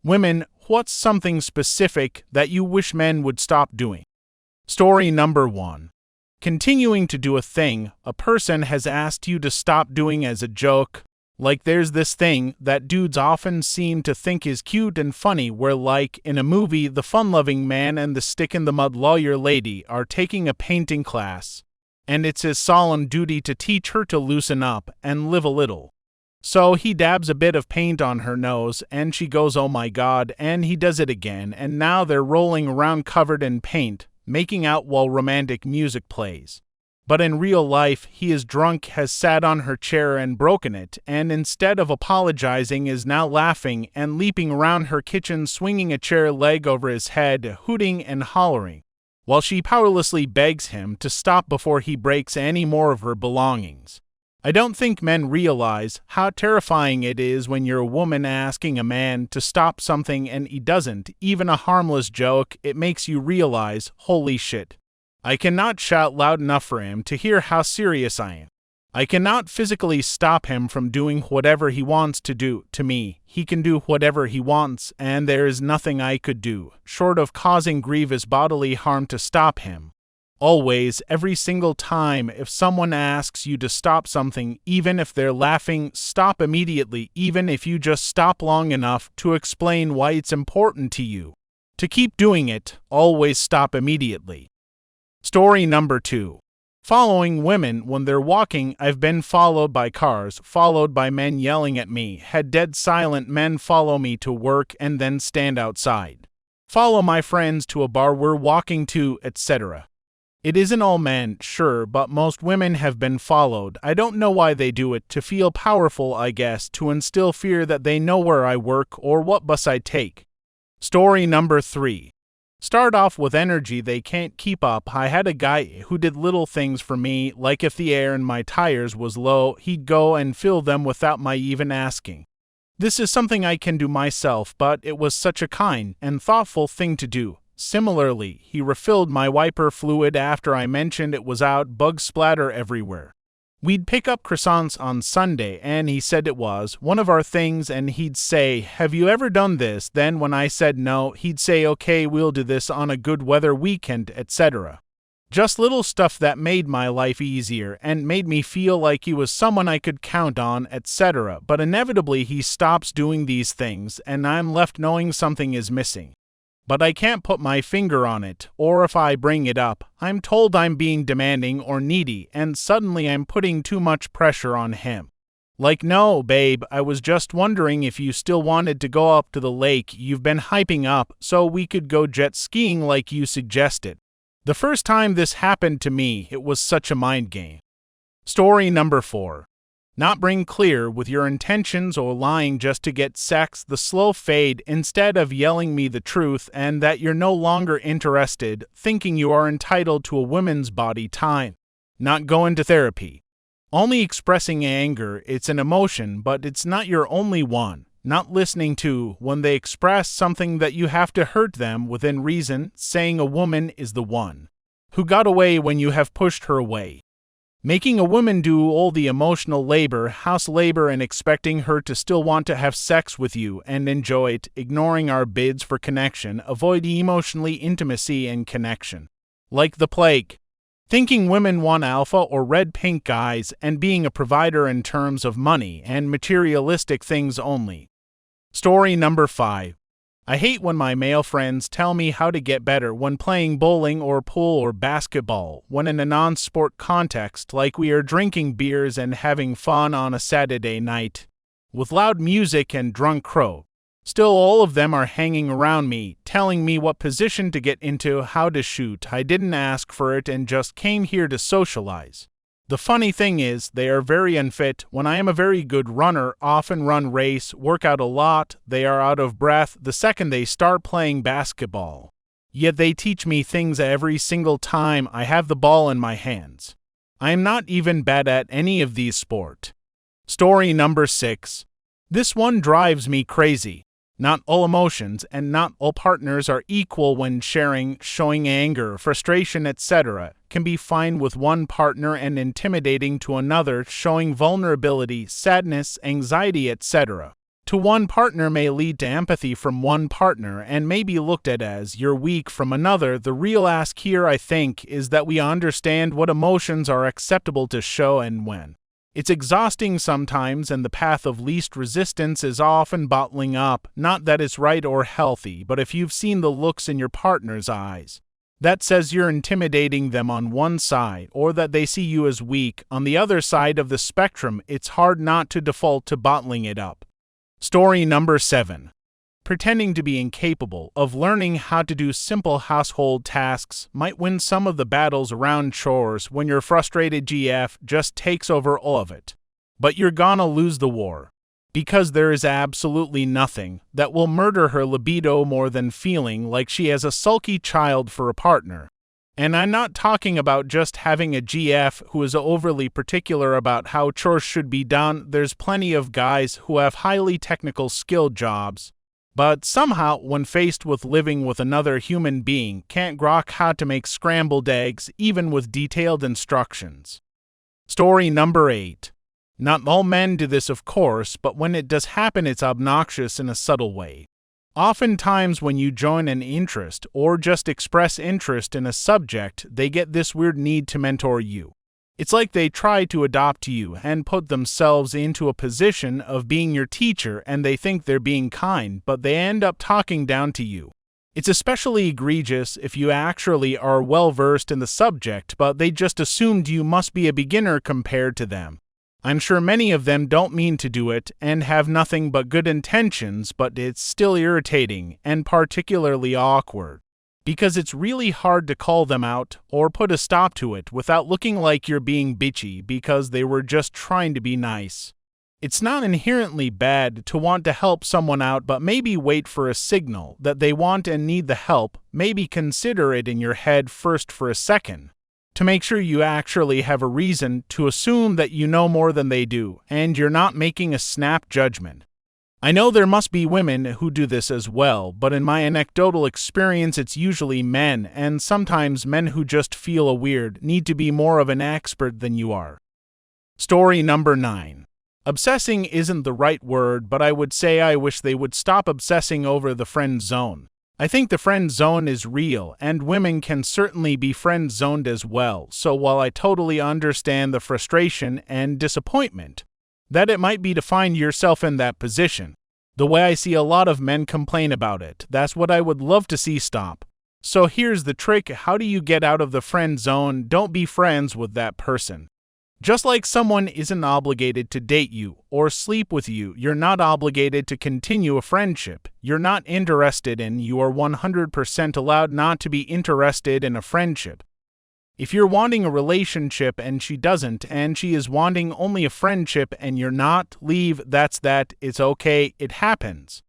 Women, what's something specific that you wish men would stop doing? Story number 1. Continuing to do a thing a person has asked you to stop doing as a joke. Like there's this thing that dudes often seem to think is cute and funny where, like in a movie, the fun-loving man and the stick-in-the-mud lawyer lady are taking a painting class, and it's his solemn duty to teach her to loosen up and live a little. So he dabs a bit of paint on her nose, and she goes, "Oh my God," and he does it again, and now they're rolling around covered in paint, making out while romantic music plays. But in real life, he is drunk, has sat on her chair and broken it, and instead of apologizing is now laughing and leaping around her kitchen, swinging a chair leg over his head, hooting and hollering, while she powerlessly begs him to stop before he breaks any more of her belongings. I don't think men realize how terrifying it is when you're a woman asking a man to stop something and he doesn't, even a harmless joke. It makes you realize, holy shit. I cannot shout loud enough for him to hear how serious I am. I cannot physically stop him from doing whatever he wants to do to me. He can do whatever he wants, and there is nothing I could do, short of causing grievous bodily harm, to stop him. Always, every single time, if someone asks you to stop something, even if they're laughing, stop immediately, even if you just stop long enough to explain why it's important to you to keep doing it, always stop immediately. Story number 2. Following women when they're walking. I've been followed by cars, followed by men yelling at me, had dead silent men follow me to work and then stand outside. Follow my friends to a bar we're walking to, etc. It isn't all men, sure, but most women have been followed. I don't know why they do it, to feel powerful, I guess, to instill fear that they know where I work or what bus I take. Story number 3. Start off with energy they can't keep up. I had a guy who did little things for me, like if the air in my tires was low, he'd go and fill them without my even asking. This is something I can do myself, but it was such a kind and thoughtful thing to do. Similarly, he refilled my wiper fluid after I mentioned it was out, bug splatter everywhere. We'd pick up croissants on Sunday, and he said it was one of our things, and he'd say, "Have you ever done this?" Then when I said no, he'd say, "Okay, we'll do this on a good weather weekend," etc. Just little stuff that made my life easier and made me feel like he was someone I could count on, etc. But inevitably he stops doing these things, and I'm left knowing something is missing. But I can't put my finger on it, or if I bring it up, I'm told I'm being demanding or needy, and suddenly I'm putting too much pressure on him. Like, "No, babe, I was just wondering if you still wanted to go up to the lake you've been hyping up so we could go jet skiing like you suggested." The first time this happened to me, it was such a mind game. Story number 4. Not being clear with your intentions or lying just to get sex. The slow fade, instead of yelling me the truth and that you're no longer interested, thinking you are entitled to a woman's body time. Not going to therapy. Only expressing anger. It's an emotion, but it's not your only one. Not listening to when they express something that you have to hurt them within reason, saying a woman is the one who got away when you have pushed her away. Making a woman do all the emotional labor, house labor, and expecting her to still want to have sex with you and enjoy it, ignoring our bids for connection, avoid emotionally intimacy and connection. Like the plague. Thinking women want alpha or red pink guys and being a provider in terms of money and materialistic things only. Story number 5. I hate when my male friends tell me how to get better when playing bowling or pool or basketball, when in a non-sport context, like we are drinking beers and having fun on a Saturday night, with loud music and drunk crow. Still, all of them are hanging around me, telling me what position to get into, how to shoot. I didn't ask for it and just came here to socialize. The funny thing is, they are very unfit when I am a very good runner, often run race, work out a lot. They are out of breath the second they start playing basketball. Yet they teach me things every single time I have the ball in my hands. I am not even bad at any of these sports. Story number 6. This one drives me crazy. Not all emotions and not all partners are equal when sharing, showing anger, frustration, etc. can be fine with one partner and intimidating to another, showing vulnerability, sadness, anxiety, etc. to one partner may lead to empathy from one partner and may be looked at as you're weak from another. The real ask here, I think, is that we understand what emotions are acceptable to show and when. It's exhausting sometimes, and the path of least resistance is often bottling up. Not that it's right or healthy, but if you've seen the looks in your partner's eyes, that says you're intimidating them on one side, or that they see you as weak on the other side of the spectrum, it's hard not to default to bottling it up. Story number 7. Pretending to be incapable of learning how to do simple household tasks might win some of the battles around chores when your frustrated GF just takes over all of it. But you're gonna lose the war, because there is absolutely nothing that will murder her libido more than feeling like she has a sulky child for a partner. And I'm not talking about just having a GF who is overly particular about how chores should be done. There's plenty of guys who have highly technical skilled jobs, but somehow, when faced with living with another human being, can't grok how to make scrambled eggs, even with detailed instructions. Story number 8. Not all men do this, of course, but when it does happen, it's obnoxious in a subtle way. Oftentimes, when you join an interest or just express interest in a subject, they get this weird need to mentor you. It's like they try to adopt you and put themselves into a position of being your teacher, and they think they're being kind, but they end up talking down to you. It's especially egregious if you actually are well versed in the subject, but they just assumed you must be a beginner compared to them. I'm sure many of them don't mean to do it and have nothing but good intentions, but it's still irritating and particularly awkward, because it's really hard to call them out or put a stop to it without looking like you're being bitchy because they were just trying to be nice. It's not inherently bad to want to help someone out, but maybe wait for a signal that they want and need the help. Maybe consider it in your head first for a second, to make sure you actually have a reason to assume that you know more than they do, and you're not making a snap judgment. I know there must be women who do this as well, but in my anecdotal experience it's usually men, and sometimes men who just feel weird need to be more of an expert than you are. Story number 9. Obsessing isn't the right word, but I would say I wish they would stop obsessing over the friend zone. I think the friend zone is real, and women can certainly be friend zoned as well, so while I totally understand the frustration and disappointment that it might be to find yourself in that position, the way I see a lot of men complain about it, that's what I would love to see stop. So here's the trick: how do you get out of the friend zone? Don't be friends with that person. Just like someone isn't obligated to date you or sleep with you, you're not obligated to continue a friendship you're not interested in. You are 100% allowed not to be interested in a friendship. If you're wanting a relationship and she doesn't, and she is wanting only a friendship and you're not, leave. That's that. It's okay. It happens.